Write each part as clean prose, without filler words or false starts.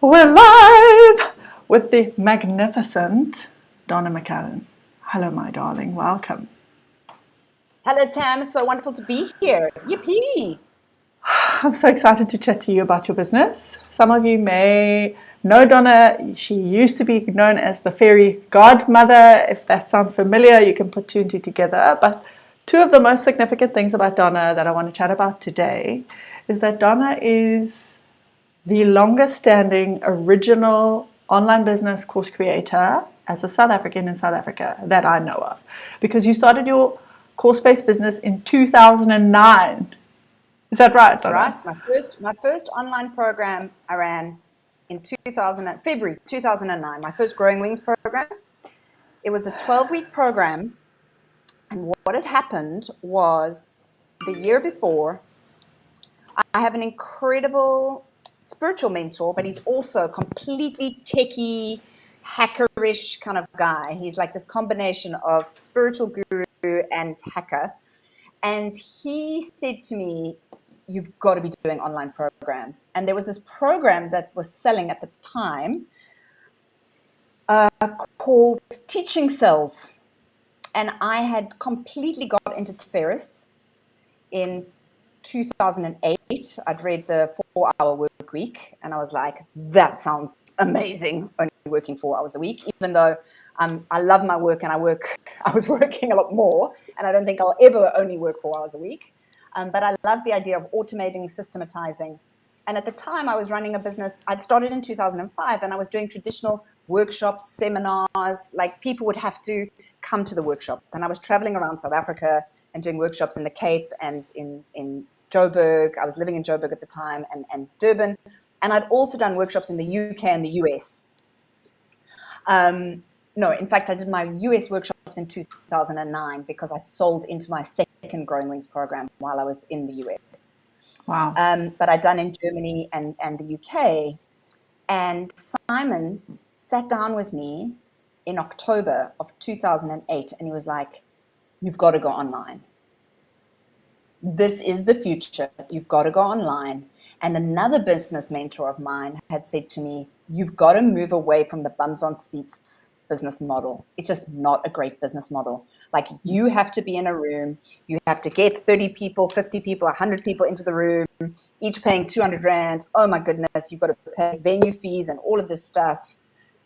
We're live with the magnificent Donna McCallum. Hello, my darling. Welcome. Hello, Tam. It's so wonderful to be here. Yippee! I'm so excited to chat to you about your business. Some of you may know Donna. She used to be known as the fairy godmother. If that sounds familiar, you can put two and two together. But two of the most significant things about Donna that I want to chat about today is that Donna is the longest standing original online business course creator as a South African in South Africa that I know of. Because you started your course-based business in 2009. Is that right, Donna? That's right. My first online program I ran in February 2009. My first Growing Wings program. It was a 12-week program, and what had happened was the year before, I have an incredible spiritual mentor, but he's also completely techie, hackerish kind of guy. He's like this combination of spiritual guru and hacker. And he said to me, you've got to be doing online programs. And there was this program that was selling at the time called Teaching Cells. And I had completely got into Ferris in 2008. I'd read the 4-hour work week, and I was like, that sounds amazing, only working 4 hours a week, even though I love my work and I was working a lot more, and I don't think I'll ever only work 4 hours a week. But I love the idea of automating, systematizing. And at the time, I was running a business. I'd started in 2005, and I was doing traditional workshops, seminars. Like, people would have to come to the workshop. And I was traveling around South Africa and doing workshops in the Cape and in Joburg. I was living in Joburg at the time, and Durban. And I'd also done workshops in the UK and the US. No, in fact, I did my US workshops in 2009 because I sold into my second Growing Wings program while I was in the US. Wow. But I'd done in Germany and the UK. And Simon sat down with me in October of 2008, and he was like, you've got to go online. This is the future. You've got to go online. And another business mentor of mine had said to me, you've got to move away from the bums on seats business model. It's just not a great business model. Like, you have to be in a room. You have to get 30 people, 50 people, 100 people into the room, each paying 200 Rand. Oh my goodness, you've got to pay venue fees and all of this stuff,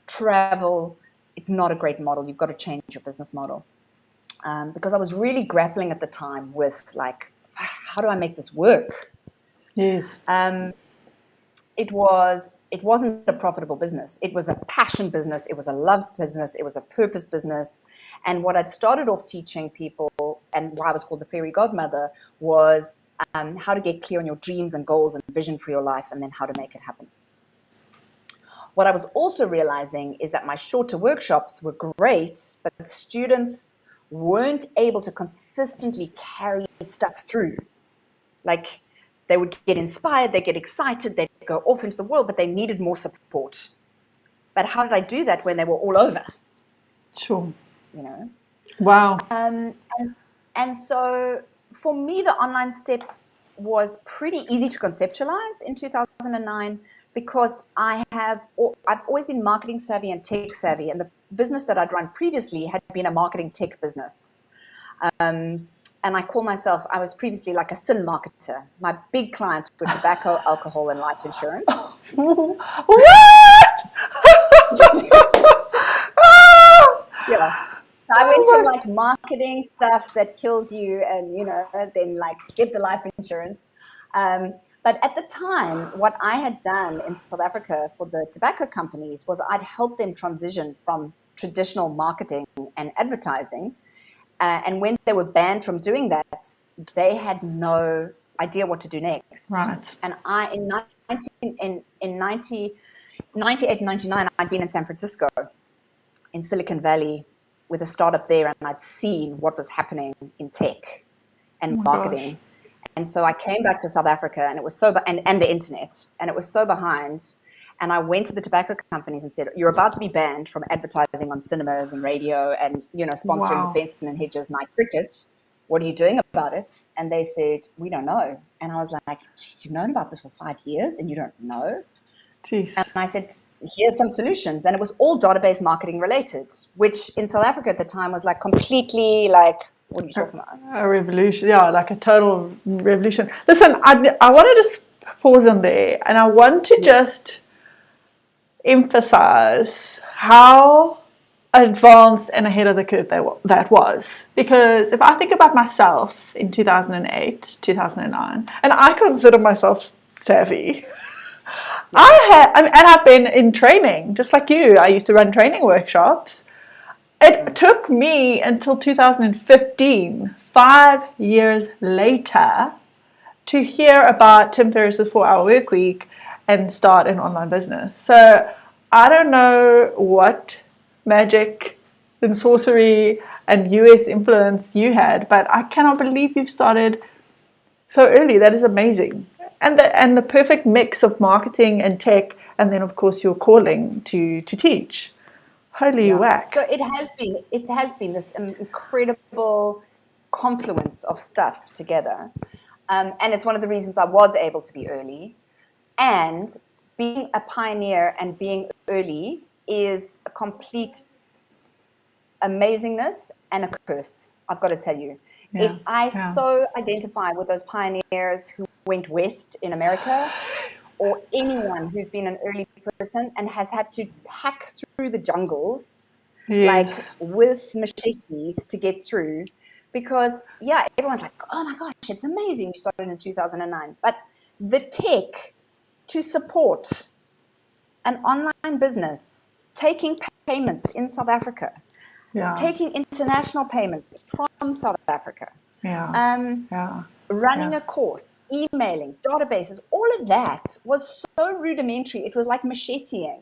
travel. It's not a great model. You've got to change your business model. Because I was really grappling at the time with, like, how do I make this work? Yes. It wasn't a profitable business. It was a passion business. It was a love business. It was a purpose business. And what I'd started off teaching people, and why I was called the fairy godmother, was how to get clear on your dreams and goals and vision for your life, and then how to make it happen. What I was also realizing is that my shorter workshops were great, but students weren't able to consistently carry stuff through. Like, they would get inspired, they'd get excited, they'd go off into the world, but they needed more support. But how did I do that when they were all over? Sure. You know? Wow. And so for me, the online step was pretty easy to conceptualize in 2009 because I've always been marketing savvy and tech savvy, and the business that I'd run previously had been a marketing tech business. And I call myself, I was previously like a sin marketer. My big clients were tobacco, alcohol, and life insurance. What? Yeah. So I went from like marketing stuff that kills you and, then like get the life insurance. But at the time, what I had done in South Africa for the tobacco companies was I'd helped them transition from traditional marketing and advertising. And when they were banned from doing that, they had no idea what to do next. Right. And in 98, 99, I'd been in San Francisco, in Silicon Valley, with a startup there, and I'd seen what was happening in tech and marketing. Gosh. And so I came back to South Africa, and it was so and the internet, and it was so behind. And I went to the tobacco companies and said, you're about to be banned from advertising on cinemas and radio and, sponsoring the Benson and Hedges night cricket. What are you doing about it? And they said, we don't know. And I was like, you've known about this for 5 years and you don't know? Jeez. And I said, here's some solutions. And it was all database marketing related, which in South Africa at the time was like completely like, what are you talking about? A revolution, yeah, like a total revolution. Listen, I want to just pause on there, and I want to just emphasize how advanced and ahead of the curve that was. Because if I think about myself in 2008, 2009, and I consider myself savvy, and I've been in training, just like you. I used to run training workshops. It took me until 2015, 5 years later, to hear about Tim Ferriss's 4-Hour Work Week and start an online business. So I don't know what magic and sorcery and US influence you had, but I cannot believe you started so early. That is amazing. And the perfect mix of marketing and tech, and then of course your calling to teach. Holy whack. So it has been this incredible confluence of stuff together. And it's one of the reasons I was able to be early. And being a pioneer and being early is a complete amazingness and a curse, I've got to tell you. I so identify with those pioneers who went west in America, or anyone who's been an early person and has had to hack through the jungles, like with machetes to get through. Because, everyone's like, oh my gosh, it's amazing. You started in 2009. But the tech to support an online business, taking payments in South Africa, taking international payments from South Africa, running a course, emailing, databases, all of that was so rudimentary. It was like macheteing.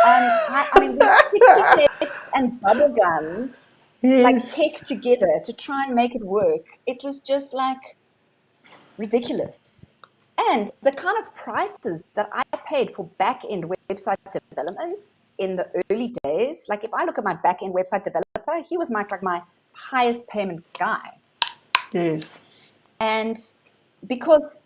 I mean, these sticky and bubble gums, like tech together to try and make it work. It was just like ridiculous. And the kind of prices that I paid for back-end website developments in the early days, like if I look at my back-end website developer, he was my highest payment guy. Yes. And because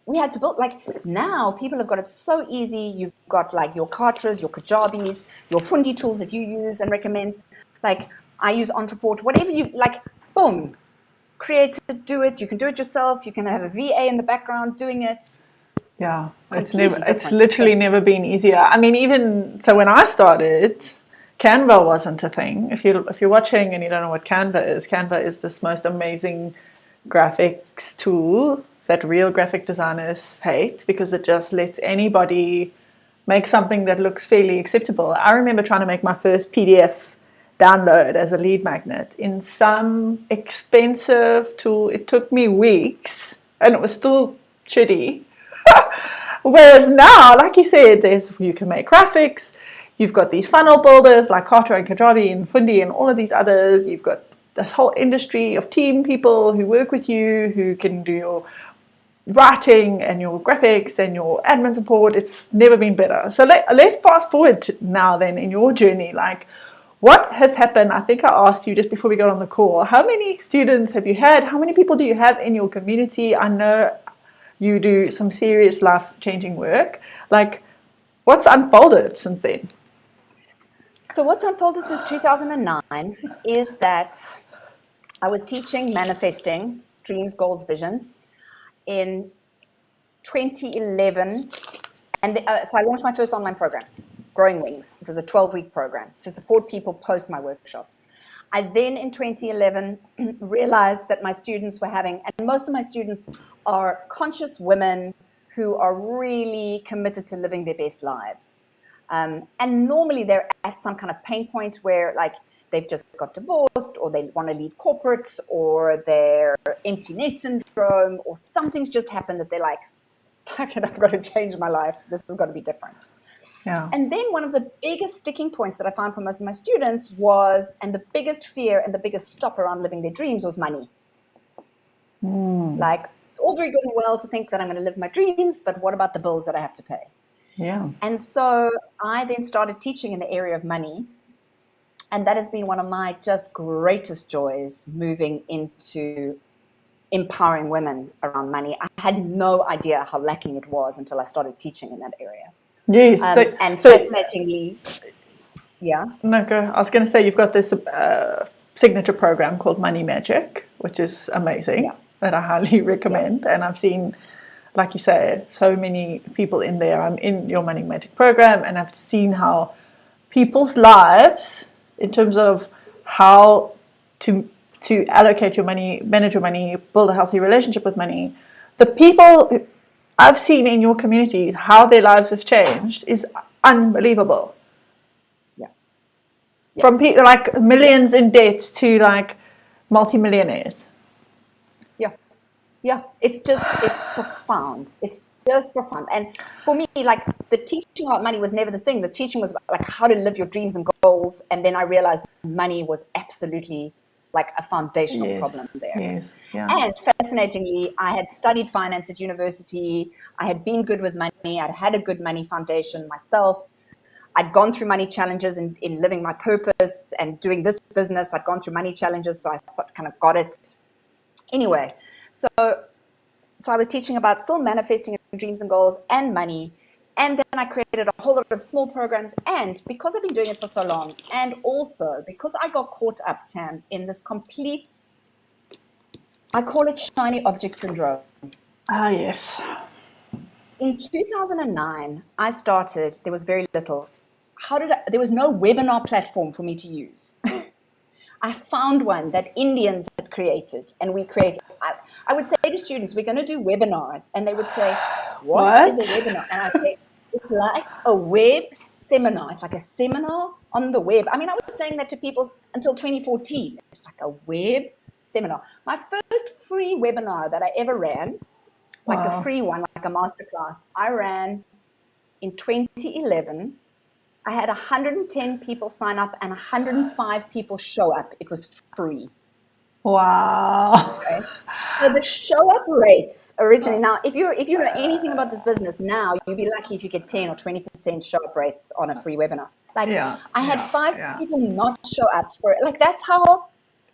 we had to build, like now people have got it so easy. You've got like your Kartras, your Kajabis, your Fundi tools that you use and recommend. Like I use Entreport, whatever you like, boom. Create it, do it. You can do it yourself. You can have a VA in the background doing it. Yeah, it's literally never been easier. I mean, even so, when I started, Canva wasn't a thing. If you're watching and you don't know what Canva is this most amazing graphics tool that real graphic designers hate because it just lets anybody make something that looks fairly acceptable. I remember trying to make my first PDF download as a lead magnet in some expensive tool. It took me weeks and it was still shitty. Whereas now, like you said, you can make graphics. You've got these funnel builders like Kartra and Kajabi and Fundi and all of these others. You've got this whole industry of team people who work with you, who can do your writing and your graphics and your admin support. It's never been better. So let's fast forward to now then in your journey. Like, what has happened? I think I asked you just before we got on the call, how many students have you had? How many people do you have in your community? I know you do some serious life-changing work. Like, what's unfolded since then? So what's unfolded since 2009 is that I was teaching manifesting, dreams, goals, vision in 2011. And so I launched my first online program, Growing Wings. It was a 12-week program to support people post my workshops. I then in 2011 realized that my students were having, and most of my students are conscious women who are really committed to living their best lives. And normally they're at some kind of pain point where like they've just got divorced or they want to leave corporate or they're empty nest syndrome or something's just happened that they're like, fuck it, I've got to change my life. This has got to be different. Yeah. And then one of the biggest sticking points that I found for most of my students was, and the biggest fear and the biggest stop around living their dreams was money. Like, it's all very good and well to think that I'm going to live my dreams, but what about the bills that I have to pay? Yeah. And so I then started teaching in the area of money. And that has been one of my just greatest joys, moving into empowering women around money. I had no idea how lacking it was until I started teaching in that area. Yes. And So fascinatingly, yeah, no, go. I was going to say you've got this signature program called Money Magic, which is amazing, yeah, that I highly yeah, recommend. And I've seen, like you say, so many people in there. I'm in your Money Magic program, and I've seen how people's lives, in terms of how to allocate your money, manage your money, build a healthy relationship with money, the people I've seen in your community, how their lives have changed is unbelievable. yeah, yeah, From people like millions in debt to like multimillionaires. yeah, yeah. It's profound. It's just profound. And for me, like the teaching about money was never the thing. The teaching was about, like how to live your dreams and goals. And then I realized money was absolutely like a foundational Yes, problem there. yes, yeah. And fascinatingly, I had studied finance at university. I had been good with money. I'd had a good money foundation myself. I'd gone through money challenges in living my purpose and doing this business. I'd gone through money challenges, so I kind of got it. Anyway, so I was teaching about still manifesting your dreams and goals and money. And then I created a whole lot of small programs. And because I've been doing it for so long, and also because I got caught up, Tam, in this complete, I call it shiny object syndrome. Ah, yes. In 2009, I started, there was very little. There was no webinar platform for me to use. I found one that Indians had created, and we created. I would say to students, we're going to do webinars, and they would say, what is a What? webinar? And I say, it's like a web seminar. It's like a seminar on the web. I mean, I was saying that to people until 2014. It's like a web seminar. My first free webinar that I ever ran, like a Wow. free one, like a masterclass, I ran in 2011. I had 110 people sign up and 105 people show up. It was free. Wow. Okay. So the show up rates originally, now if you know anything about this business now, you'd be lucky if you get 10 or 20% show up rates on a free webinar. Like Yeah, I had yeah, 5 yeah. people not show up for it. Like that's how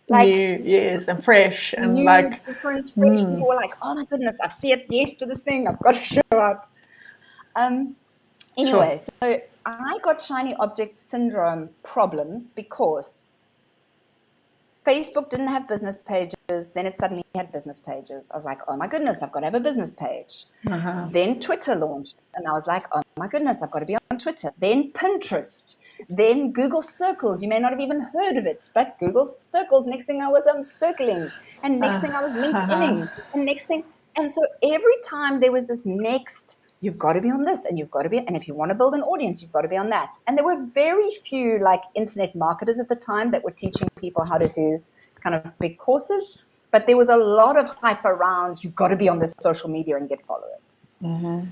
like New, yes, and fresh, and new, like, different, fresh people were like, oh my goodness, I've said yes to this thing. I've got to show up. sure. Anyway, so I got shiny object syndrome problems because Facebook didn't have business pages. Then it suddenly had business pages. I was like, oh my goodness, I've got to have a business page. Uh-huh. Then Twitter launched. And I was like, oh my goodness, I've got to be on Twitter. Then Pinterest. Then Google Circles. You may not have even heard of it, but Google Circles. Next thing I was circling. And next thing I was LinkedIning. And next thing. And so every time there was this next, you've got to be on this and you've got to be, and if you want to build an audience, you've got to be on that. And there were very few like internet marketers at the time that were teaching people how to do kind of big courses, but there was a lot of hype around, you've got to be on this social media and get followers. Mm-hmm.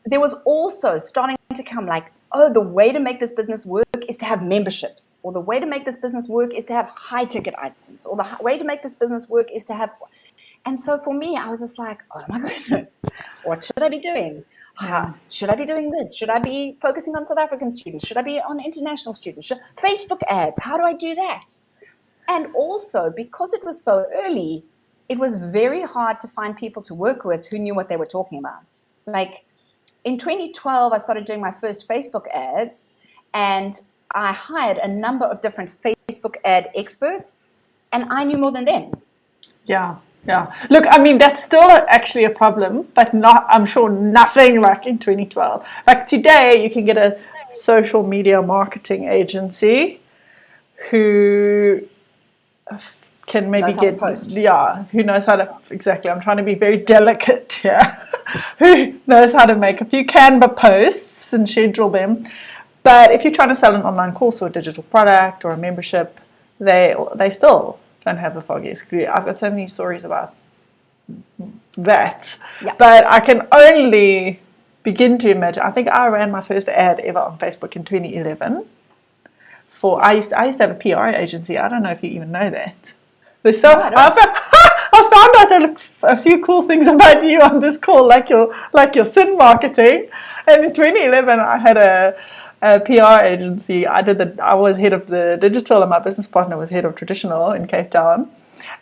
There was also starting to come like, oh, the way to make this business work is to have memberships, or the way to make this business work is to have high ticket items, or the way to make this business work is to have. And so for me, I was just like, oh my goodness, what should I be doing? Should I be doing this? Should I be focusing on South African students? Should I be on international students? Facebook ads, how do I do that? And also, because it was so early, it was very hard to find people to work with who knew what they were talking about. Like in 2012, I started doing my first Facebook ads, and I hired a number of different Facebook ad experts, and I knew more than them. Yeah, yeah. Look, I mean, that's still actually a problem, but not, I'm sure, nothing like in 2012. Like today, you can get a social media marketing agency who can maybe get, yeah, who knows how to, exactly, I'm trying to be very delicate here, who knows how to make a few Canva posts and schedule them. But if you're trying to sell an online course or a digital product or a membership, they still don't have the foggiest clue. I've got so many stories about that, but I can only begin to imagine. I think I ran my first ad ever on Facebook in 2011. I used to have a PR agency. I don't know if you even know that. I found out there a few cool things about you on this call, like your sin marketing. And in 2011, I had a PR agency. I was head of the digital, and my business partner was head of traditional in Cape Town,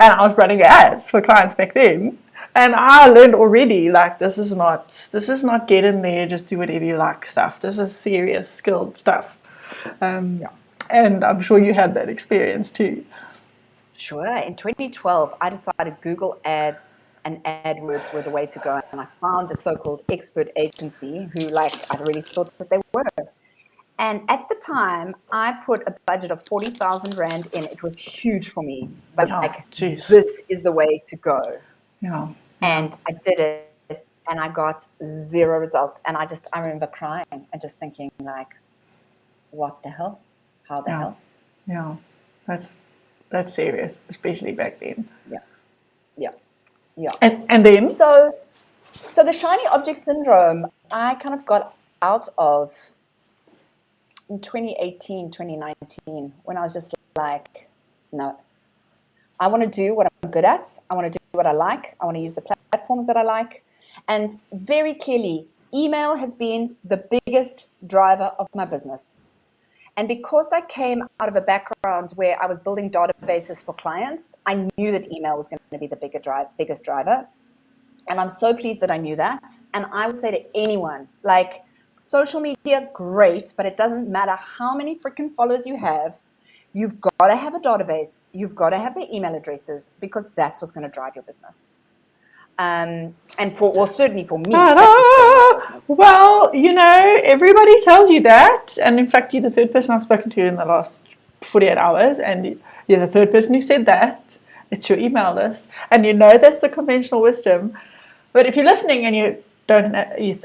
and I was running ads for clients back then. And I learned already, like, this is not get in there, just do whatever you like stuff. This is serious, skilled stuff. And I'm sure you had that experience too. Sure. In 2012, I decided Google Ads and AdWords were the way to go. And I found a so-called expert agency who, like, I really thought that they were. And at the time, I put a budget of 40,000 Rand in. It was huge for me. But like, this is the way to go. Yeah. And I did it, and I got 0 results. And I remember crying and just thinking, like, what the hell? How the hell? Yeah. That's serious, especially back then. Yeah. And then? So the shiny object syndrome, I kind of got out of in 2018, 2019, when I was just like, no, I want to do what I'm good at. I want to do what I like. I want to use the platforms that I like. And very clearly, email has been the biggest driver of my business. And because I came out of a background where I was building databases for clients, I knew that email was going to be the biggest driver. And I'm so pleased that I knew that. And I would say to anyone, like, social media, great, but it doesn't matter how many freaking followers you have. You've got to have a database. You've got to have their email addresses, because that's what's going to drive your business. And certainly for me, that's what's driving my business. Well, everybody tells you that. And in fact, you're the third person I've spoken to in the last 48 hours. And you're the third person who said that. It's your email list. And that's the conventional wisdom. But if you're listening and you're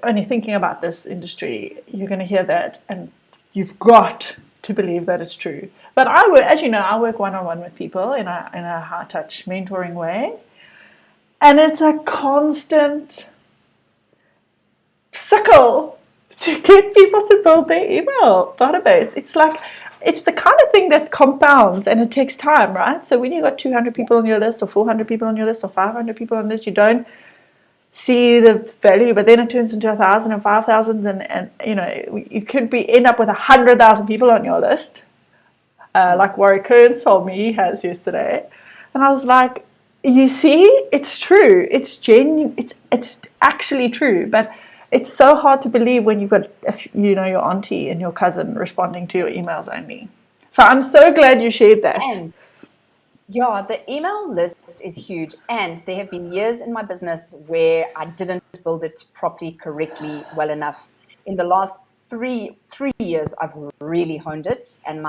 only thinking about this industry, you're going to hear that, and you've got to believe that it's true. But as you know, I work one-on-one with people in a high-touch mentoring way, and it's a constant sickle to get people to build their email database. It's the kind of thing that compounds, and it takes time, right? So when you've got 200 people on your list, or 400 people on your list, or 500 people on this, you don't see the value, but then it turns into 1,000 and 5,000, and you could end up with 100,000 people on your list, like Warwick Kearns told me he has yesterday. And I was like, you see, it's true, it's genuine, it's actually true, but it's so hard to believe when you've got your auntie and your cousin responding to your emails only. So I'm so glad you shared that. And yeah, the email list is huge, and there have been years in my business where I didn't build it properly, correctly, well enough. In the last three years, I've really honed it, and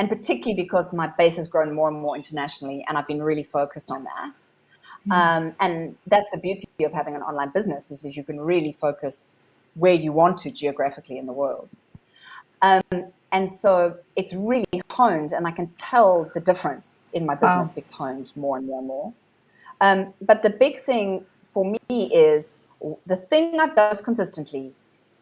particularly because my base has grown more and more internationally, and I've been really focused on that. And that's the beauty of having an online business, is that you can really focus where you want to geographically in the world. And so it's really honed, and I can tell the difference in my business being honed more and more and more. But the big thing for me is, the thing I've done most consistently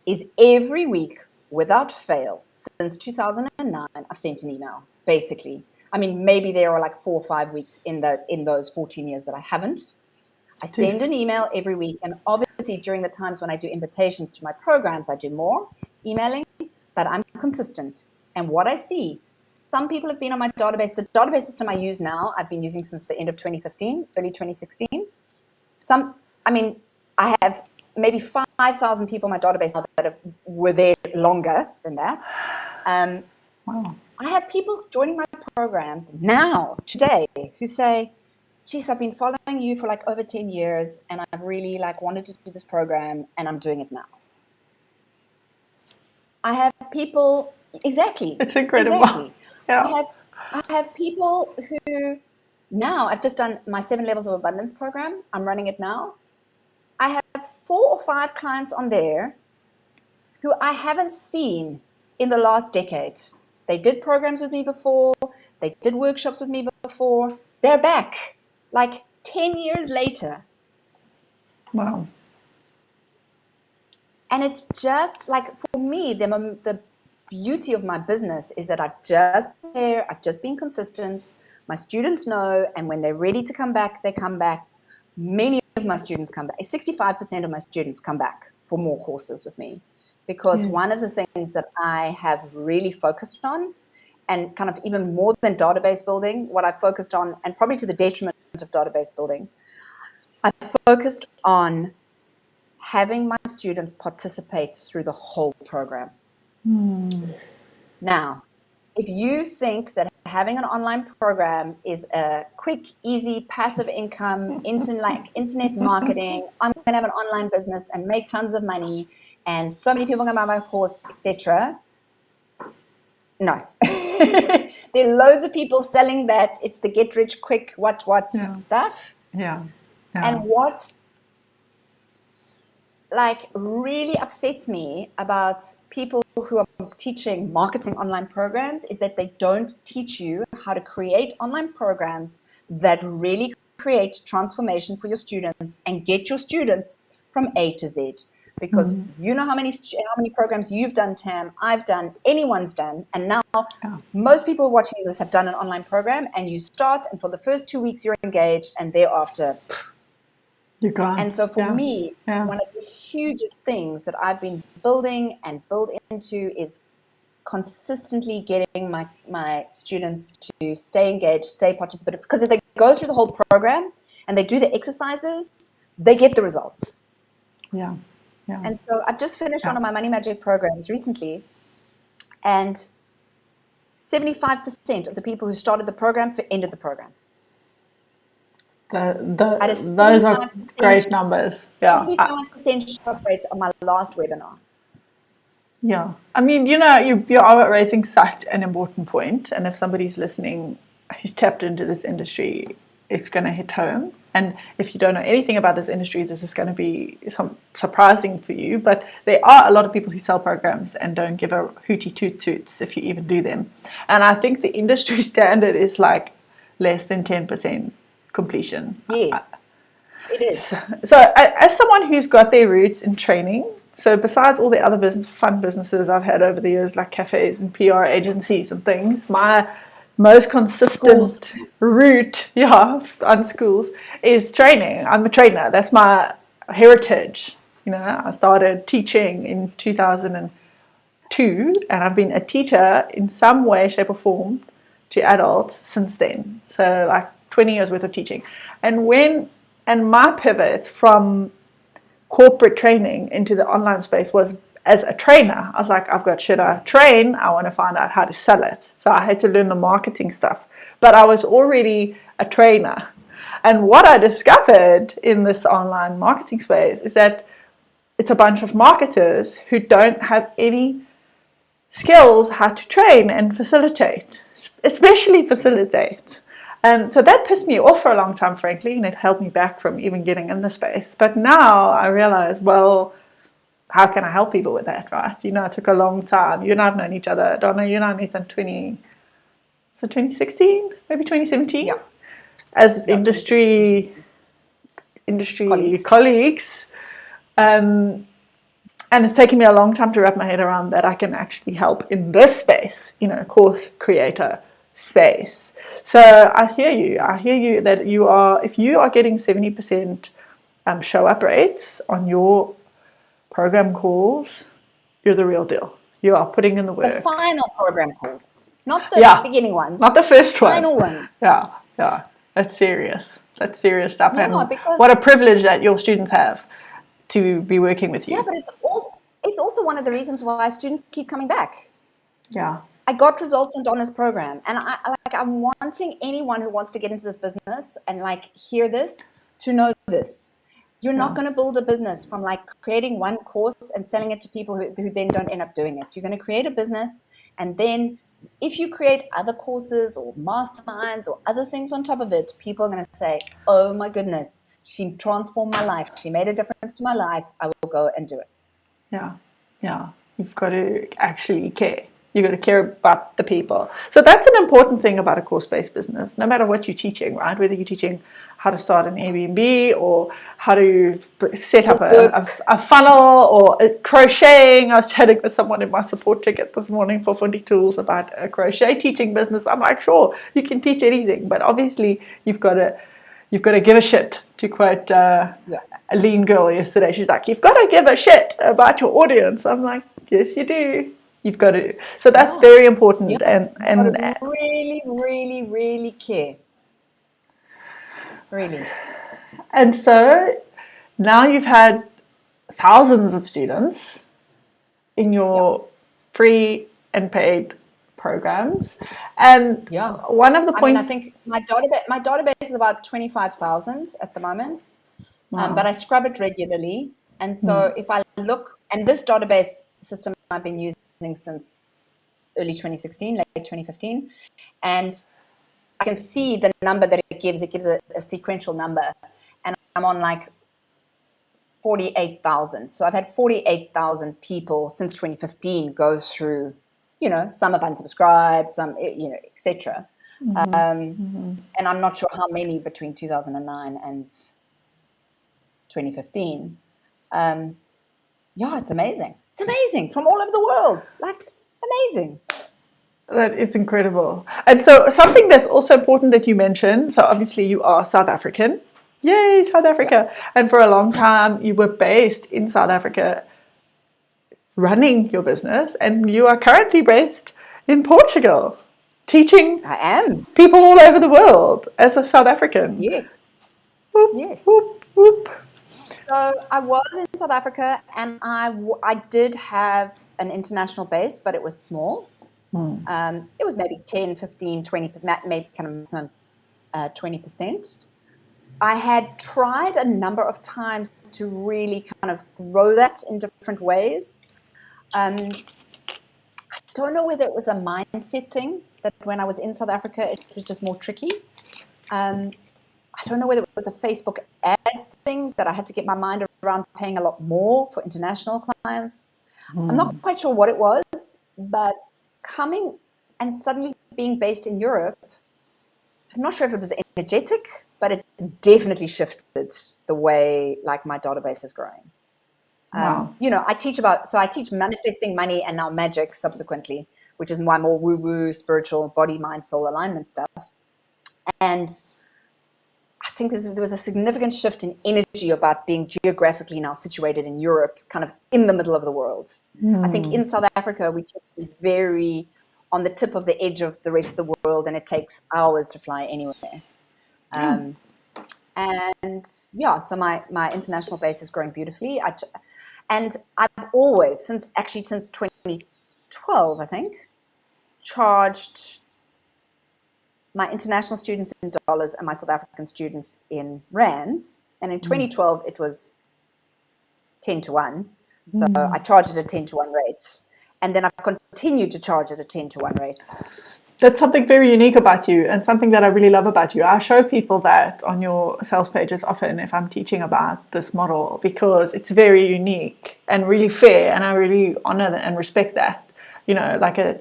is every week, without fail, since 2009, I've sent an email, basically. I mean, maybe there are like 4 or 5 weeks in those 14 years that I haven't. I send an email every week, and obviously during the times when I do invitations to my programs, I do more emailing. But I'm consistent. And what I see, some people have been on my database. The database system I use now, I've been using since the end of 2015, early 2016. I have maybe 5,000 people on my database now that were there longer than that. Wow. I have people joining my programs now, today, who say, geez, I've been following you for like over 10 years, and I've really wanted to do this program, and I'm doing it now. I have people, exactly. It's incredible. Exactly. Yeah. I have people who, now I've just done my 7 Levels of Abundance program. I'm running it now. I have 4 or 5 clients on there who I haven't seen in the last decade. They did programs with me before. They did workshops with me before. They're back, like 10 years later. Wow. And it's just like, for me, the beauty of my business is that I've just been consistent. My students know, and when they're ready to come back, they come back. Many of my students come back. 65% of my students come back for more courses with me, because one of the things that I have really focused on, and kind of even more than database building, what I focused on, and probably to the detriment of database building, I focused on having my students participate through the whole program. Now, if you think that having an online program is a quick, easy, passive income, internet marketing, I'm going to have an online business and make tons of money, and so many people are going to buy my course, etc. No. There are loads of people selling that. It's the get rich quick, what stuff. Yeah. And what like really upsets me about people who are teaching marketing online programs is that they don't teach you how to create online programs that really create transformation for your students and get your students from A to Z. Because you know how many programs you've done, Tam, I've done, anyone's done, and now most people watching this have done an online program, and you start, and for the first 2 weeks you're engaged, and thereafter you're gone. And so for me, one of the hugest things that I've been building and build into is consistently getting my students to stay engaged, stay participative. Because if they go through the whole program and they do the exercises, they get the results. Yeah. And so I've just finished one of my Money Magic programs recently, and 75% of the people who started the program ended the program. Those are great numbers. Yeah. 75% shop rate on my last webinar. Yeah. I mean, you are raising such an important point, and if somebody's listening who's tapped into this industry, it's going to hit home. And if you don't know anything about this industry, this is going to be surprising for you. But there are a lot of people who sell programs and don't give a hootie toot toots if you even do them. And I think the industry standard is like less than 10% completion. Yes, it is. So as someone who's got their roots in training, so besides all the other fun businesses I've had over the years, like cafes and PR agencies and things, my most consistent route on schools is training. I'm a trainer. That's my heritage. I started teaching in 2002, and I've been a teacher in some way, shape or form to adults since then. So like 20 years worth of teaching. And my pivot from corporate training into the online space was as a trainer. I was like, should I train? I want to find out how to sell it. So I had to learn the marketing stuff. But I was already a trainer. And what I discovered in this online marketing space is that it's a bunch of marketers who don't have any skills how to train and facilitate, especially facilitate. And so that pissed me off for a long time, frankly, and it held me back from even getting in the space. But now I realize, well, how can I help people with that, right? It took a long time. You and I have known each other. Donna, you and I met in 2016, maybe 2017? Yeah. As industry colleagues. And it's taken me a long time to wrap my head around that I can actually help in this space, course creator space. So I hear you that if you are getting 70% show up rates on your program calls, you're the real deal. You are putting in the work. The final program calls, not the beginning ones. Not the first one. Final one. Yeah. That's serious. That's serious stuff. Yeah, and what a privilege that your students have to be working with you. Yeah, but it's also one of the reasons why students keep coming back. Yeah. I got results in Donna's program, and I'm wanting anyone who wants to get into this business and hear this to know this. You're not going to build a business from creating one course and selling it to people who then don't end up doing it. You're going to create a business, and then if you create other courses or masterminds or other things on top of it, people are going to say, oh my goodness, she transformed my life. She made a difference to my life. I will go and do it. Yeah. You've got to actually care. You've got to care about the people. So that's an important thing about a course-based business, no matter what you're teaching, right? Whether you're teaching how to start an Airbnb or how to set up a funnel or crocheting. I was chatting with someone in my support ticket this morning for Fundy Tools about a crochet teaching business. I'm like, sure, you can teach anything, but obviously you've got to give a shit, to quote a lean girl yesterday. She's like, you've got to give a shit about your audience. I'm like, yes, you do. You've got to. So that's very important. Yeah. And really, really, really care. Really. And so now you've had thousands of students in your free and paid programs. And one of the points... I think my database is about 25,000 at the moment, Wow. but I scrub it regularly. And so if I look, and this database system I've been using since early 2016, late 2015, and I can see the number that it gives. It gives a sequential number, and I'm on like 48,000. So I've had 48,000 people since 2015 go through, some have unsubscribed, some, etc. And I'm not sure how many between 2009 and 2015. It's amazing. It's amazing, from all over the world. Like, amazing. That is incredible. And so something that's also important that you mentioned, so obviously you are South African. Yay, South Africa. Yeah. And for a long time you were based in South Africa running your business, and you are currently based in Portugal teaching people all over the world as a South African. Yes. Whoop, yes. Whoop, whoop. So I was in South Africa, and I did have an international base, but it was small. It was maybe 10, 15, 20, maybe kind of maximum 20%. I had tried a number of times to really kind of grow that in different ways. I don't know whether it was a mindset thing, that when I was in South Africa, it was just more tricky. I don't know whether it was a Facebook ads thing, that I had to get my mind around paying a lot more for international clients. I'm not quite sure what it was, but coming and suddenly being based in Europe, I'm not sure if it was energetic, but it definitely shifted the way like my database is growing. Wow. I teach manifesting money and now magic subsequently, which is my more woo-woo, spiritual, body, mind, soul alignment stuff. And I think there was a significant shift in energy about being geographically now situated in Europe, kind of in the middle of the world. I think in South Africa, we tend to be very on the tip of the edge of the rest of the world, and it takes hours to fly anywhere. So my international base is growing beautifully. And I've always, since 2012, I think, charged my international students in dollars and my South African students in rands. And in 2012, it was 10 to 1. So I charged at a 10 to 1 rate. And then I've continued to charge at a 10 to 1 rate. That's something very unique about you, and something that I really love about you. I show people that on your sales pages often if I'm teaching about this model, because it's very unique and really fair, and I really honor and respect that. Like a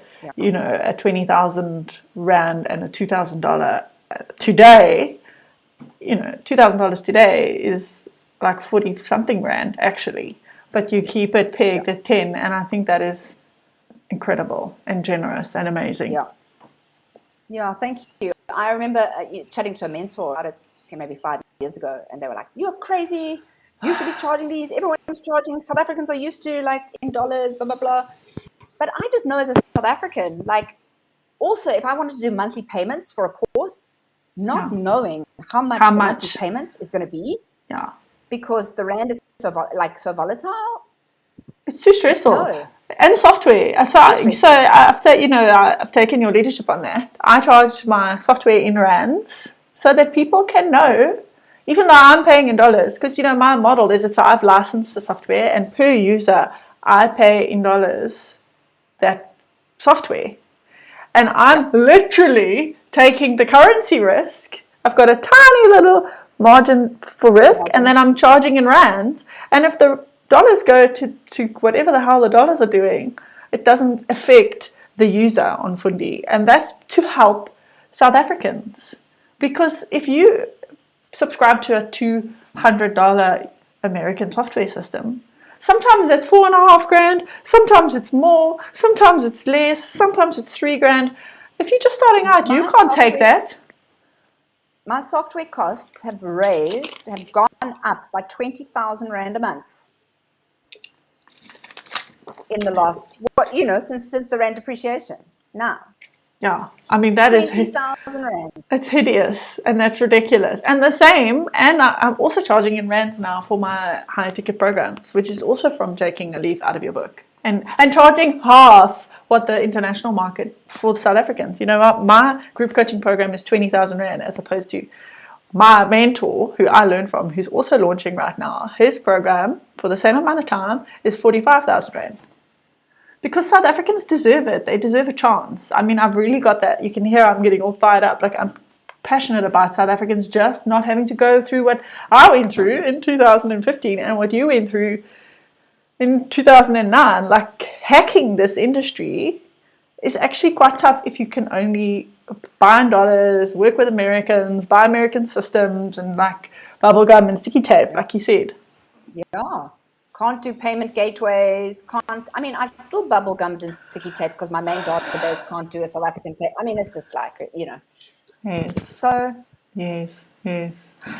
20,000 Rand and a $2,000 today, $2,000 today is like 40 something Rand actually, but you keep it pegged at 10, and I think that is incredible and generous and amazing. Yeah, thank you. I remember chatting to a mentor about it maybe 5 years ago, and they were like, "You're crazy. You should be charging these. Everyone's charging. South Africans are used to like in dollars, blah, blah, blah." But I just know as a South African, like also if I wanted to do monthly payments for a course, not knowing how much the monthly payment is going to be, because the Rand is so volatile. It's too stressful. No. And software. So after I've taken your leadership on that. I charge my software in rands so that people can know, even though I'm paying in dollars, because my model is I've licensed the software, and per user I pay in dollars that software, and I'm literally taking the currency risk. I've got a tiny little margin for risk, and then I'm charging in rands, and if the dollars go to whatever the hell the dollars are doing, it doesn't affect the user on Fundi. And that's to help South Africans, because if you subscribe to a $200 American software system, sometimes that's $4,500, sometimes it's more, sometimes it's less, sometimes it's $3,000. If you're just starting out, you can't take that. My software costs have gone up by 20,000 Rand a month in the last, since the Rand depreciation. Now, Yeah, I mean, that is 20,000 rand. it's hideous and that's ridiculous. And the same, and I'm also charging in rands now for my high ticket programs, which is also from taking a leaf out of your book and charging half what the international market for South Africans. You know, my group coaching program is 20,000 rand as opposed to my mentor, who I learned from, who's also launching right now. His program for the same amount of time is 45,000 rand. Because South Africans deserve it. They deserve a chance. I mean, I've really got that. You can hear I'm getting all fired up. Like, I'm passionate about South Africans just not having to go through what I went through in 2015 and what you went through in 2009. Like, hacking this industry is actually quite tough if you can only buy in dollars, work with Americans, buy American systems, and like bubblegum and sticky tape, like you said. Yeah. Can't do payment gateways. I still bubble gummed and sticky tape because my main database can't do a South African pay. I mean, it's just like, Yes. So. Yes.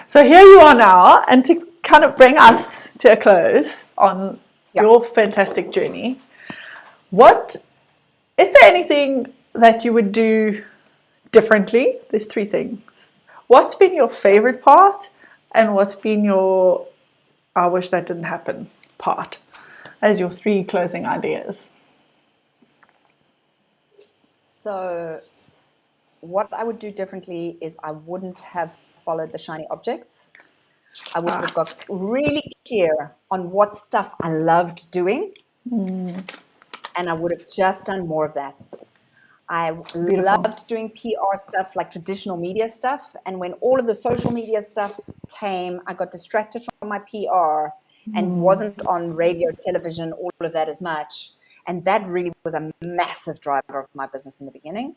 So here you are now, and to kind of bring us to a close on your fantastic journey, what is there anything that you would do differently? There's three things. What's been your favorite part, and what's been your I wish that didn't happen part as your three closing ideas? So what I would do differently is I wouldn't have followed the shiny objects. I would have got really clear on what stuff I loved doing, and I would have just done more of that. I loved doing PR stuff, like traditional media stuff, and when all of the social media stuff came, I got distracted from my PR and wasn't on radio, television, all of that as much. And that really was a massive driver of my business in the beginning.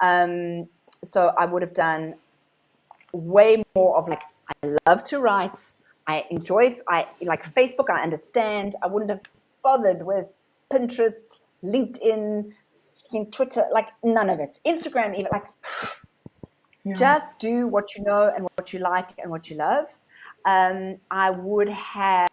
So I would have done way more of, like, I love to write. I like Facebook, I understand. I wouldn't have bothered with Pinterest, LinkedIn, Twitter, like none of it. Instagram, even, like, just do what you know and what you like and what you love. I would have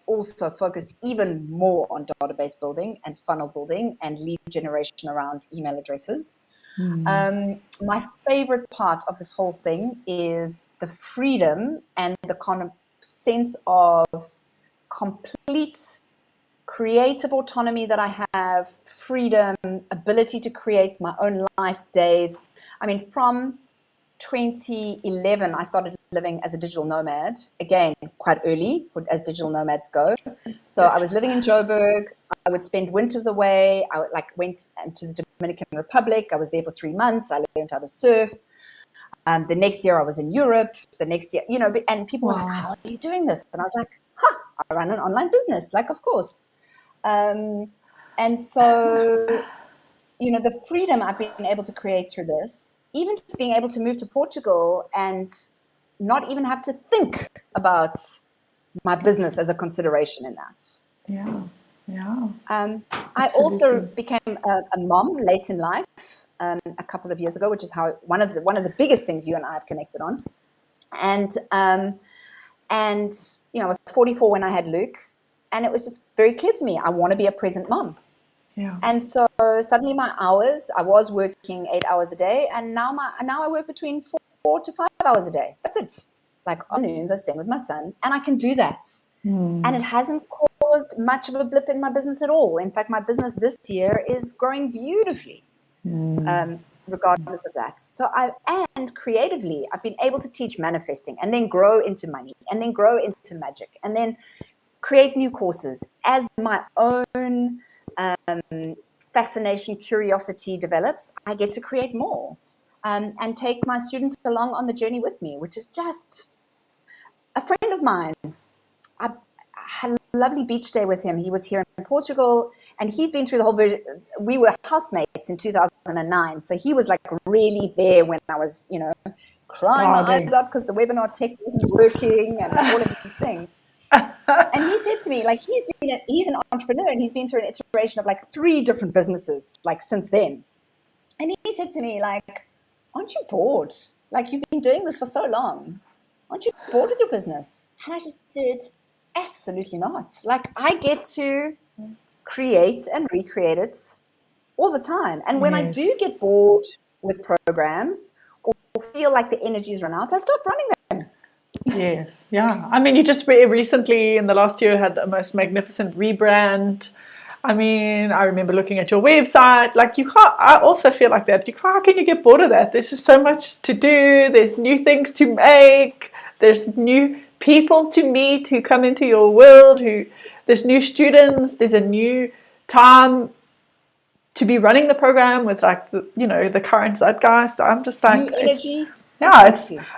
also focused even more on database building and funnel building and lead generation around email addresses. My favorite part of this whole thing is the freedom and the kind of sense of complete creative autonomy that I have, freedom, ability to create my own life days. I mean, from 2011, I started living as a digital nomad, again, quite early, as digital nomads go. So I was living in Joburg. I would spend winters away. I went to the Dominican Republic. I was there for 3 months. I learned how to surf. The next year I was in Europe. The next year, and people were like, how are you doing this? And I was like, I run an online business, like, of course. And so, the freedom I've been able to create through this, even just being able to move to Portugal and not even have to think about my business as a consideration in that. I also became a mom late in life, a couple of years ago, which is how one of the biggest things you and I have connected on. And I was 44 when I had Luke, and it was just very clear to me, I want to be a present mom. And so suddenly my hours, I was working 8 hours a day, and now I work between 4 to 5 hours a day. That's it. Like, afternoons I spend with my son, and I can do that. And it hasn't caused much of a blip in my business at all. In fact, my business this year is growing beautifully, regardless of that. And creatively, I've been able to teach manifesting, and then grow into money, and then grow into magic, and then create new courses as my own fascination, curiosity develops. I get to create more and take my students along on the journey with me, which is just a friend of mine. I had a lovely beach day with him. He was here in Portugal, and he's been through the whole version. We were housemates in 2009, so he was like really there when I was, crying my eyes up because the webinar tech wasn't working and all of these things. And he said to me, like, he's an entrepreneur, and he's been through an iteration of like 3 different businesses, like, since then. And he said to me, like, aren't you bored? Like, you've been doing this for so long. Aren't you bored with your business? And I just said, absolutely not. Like, I get to create and recreate it all the time. And when I Yes. do get bored with programs or feel like the energy's run out, I stop running them. Yes, yeah. I mean, you just recently in the last year had the most magnificent rebrand. I mean, I remember looking at your website. Like, you can't. I also feel like that. How can you get bored of that? There's just so much to do. There's new things to make. There's new people to meet who come into your world. There's new students. There's a new time to be running the program with like the current zeitgeist. I'm just like, New energy. yeah,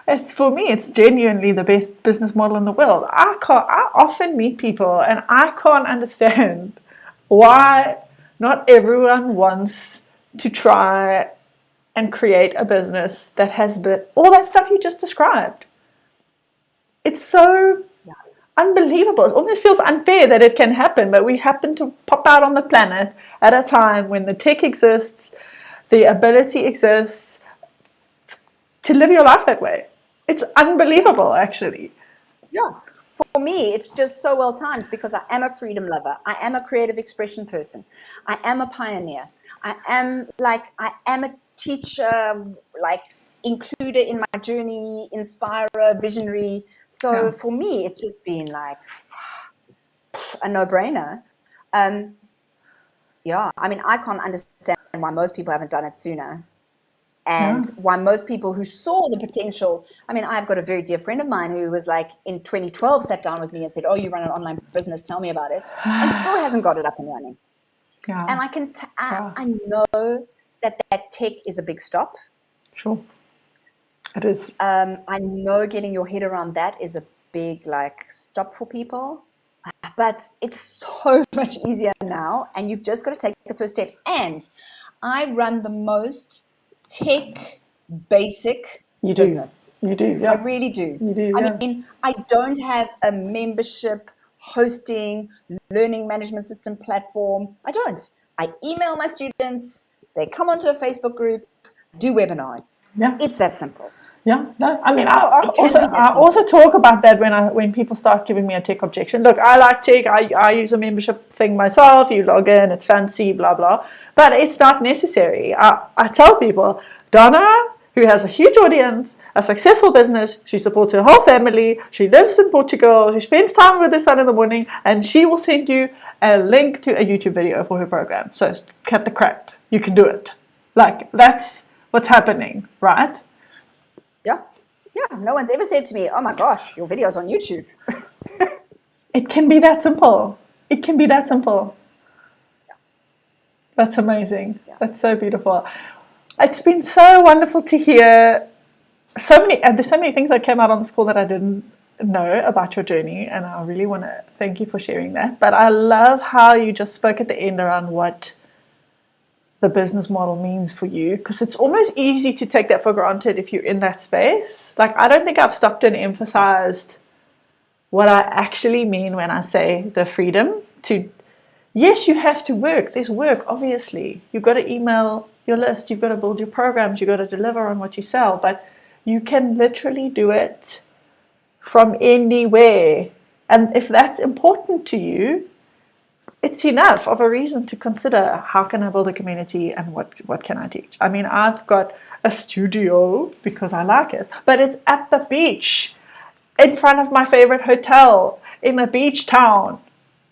it's for me, it's genuinely the best business model in the world. I often meet people and I can't understand why not everyone wants to try and create a business that has all that stuff you just described. It's so unbelievable. It almost feels unfair that it can happen, but we happen to pop out on the planet at a time when the tech exists, the ability exists to live your life that way. It's unbelievable, actually. Yeah. For me, it's just so well timed because I am a freedom lover. I am a creative expression person. I am a pioneer. I am a teacher, like included in my journey, inspirer, visionary. So for me, it's just been like a no-brainer. Yeah, I mean, I can't understand why most people haven't done it sooner. And why most people who saw the potential, I mean, I've got a very dear friend of mine who was like in 2012 sat down with me and said, oh, you run an online business, tell me about it, and still hasn't got it up and running. Yeah. And I know that tech is a big stop. Sure. It is. I know getting your head around that is a big like stop for people, but it's so much easier now, and you've just got to take the first steps. And I run the most tech basic business. You do, yeah. I really do. You do, yeah. I mean, I don't have a membership, hosting, learning management system platform. I don't. I email my students, they come onto a Facebook group, do webinars. Yeah. It's that simple. Yeah, no, I mean, I also talk about that when people start giving me a tech objection. Look, I like tech. I use a membership thing myself. You log in, it's fancy, blah blah. But it's not necessary. I tell people, Donna, who has a huge audience, a successful business, she supports her whole family. She lives in Portugal. She spends time with her son in the morning, and she will send you a link to a YouTube video for her program. So cut the crap. You can do it. Like, that's what's happening, right? Yeah, no one's ever said to me, oh my gosh, your video's on YouTube. It can be that simple. It can be that simple. Yeah. That's amazing. Yeah. That's so beautiful. It's been so wonderful to hear there's so many things that came out on this call that I didn't know about your journey, and I really want to thank you for sharing that. But I love how you just spoke at the end around what the business model means for you, because it's almost easy to take that for granted if you're in that space. Like, I don't think I've stopped and emphasized what I actually mean when I say the freedom to, yes, you have to work. There's work, obviously. You've got to email your list. You've got to build your programs. You've got to deliver on what you sell. But you can literally do it from anywhere. And if that's important to you, it's enough of a reason to consider, how can I build a community and what can I teach? I mean, I've got a studio because I like it, but it's at the beach in front of my favorite hotel in a beach town,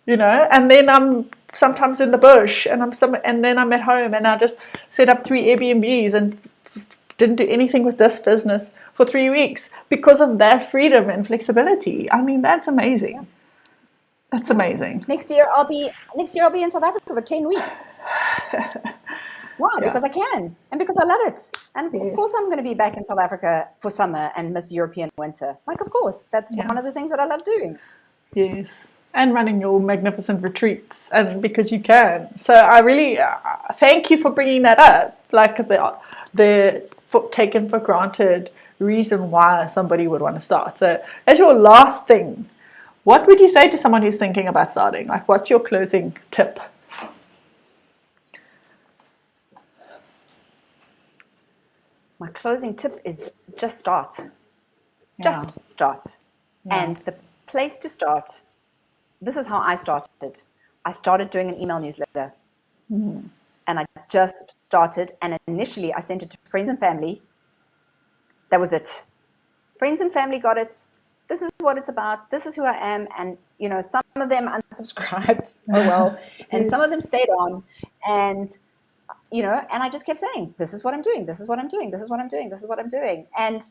and then I'm sometimes in the bush and then I'm at home, and I just set up 3 Airbnbs and didn't do anything with this business for 3 weeks because of that freedom and flexibility. I mean, that's amazing. That's amazing. Next year I'll be in South Africa for 10 weeks. Why? Yeah. Because I can, and because I love it. And of course I'm going to be back in South Africa for summer and miss European winter. Like, of course, that's one of the things that I love doing. Yes. And running your magnificent retreats, and because you can. So I really thank you for bringing that up. Like the taken for granted reason why somebody would want to start. So as your last thing, what would you say to someone who's thinking about starting? Like, what's your closing tip? My closing tip is just start. Just start. Yeah. And the place to start, this is how I started. I started doing an email newsletter. Mm. and I just started. And initially, I sent it to friends and family. That was it. Friends and family got it. This is what it's about. This is who I am. And, you know, some of them unsubscribed. Oh, well. And some of them stayed on. And, you know, and I just kept saying, this is what I'm doing. This is what I'm doing. This is what I'm doing. This is what I'm doing. And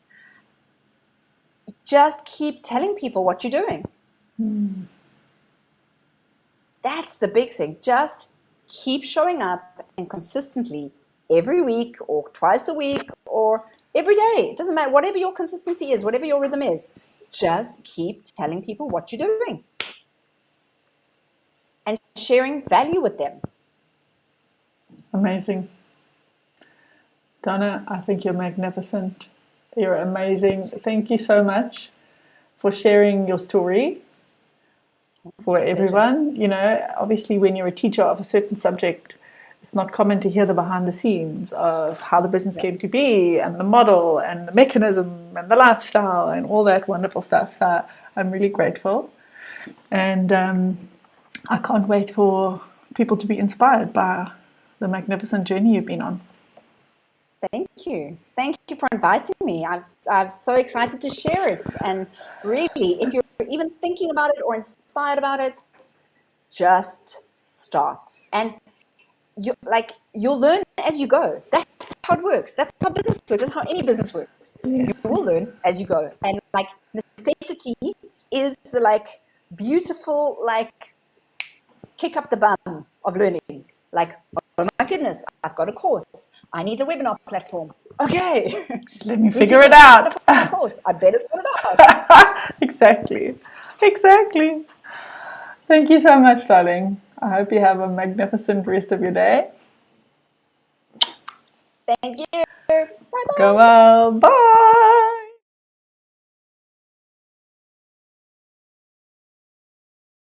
just keep telling people what you're doing. That's the big thing. Just keep showing up and consistently every week or twice a week or every day. It doesn't matter. Whatever your consistency is, whatever your rhythm is, just keep telling people what you're doing and sharing value with them. Amazing. Donna, I think you're magnificent. You're amazing. Thank you so much for sharing your story for everyone. You know, obviously when you're a teacher of a certain subject, it's not common to hear the behind the scenes of how the business came to be and the model and the mechanism and the lifestyle and all that wonderful stuff. So I'm really grateful. And I can't wait for people to be inspired by the magnificent journey you've been on. Thank you. Thank you for inviting me. I'm so excited to share it. And really, if you're even thinking about it or inspired about it, just start. And you'll learn as you go. That's how it works. That's how business works. That's how any business works. Yes. You will learn as you go. And like necessity is the beautiful kick up the bum of learning. Like, oh my goodness, I've got a course. I need a webinar platform. Okay. Let me figure it out. Of course, I better sort it out. Exactly. Thank you so much, darling. I hope you have a magnificent rest of your day. Thank you. Bye-bye. Go well. Bye.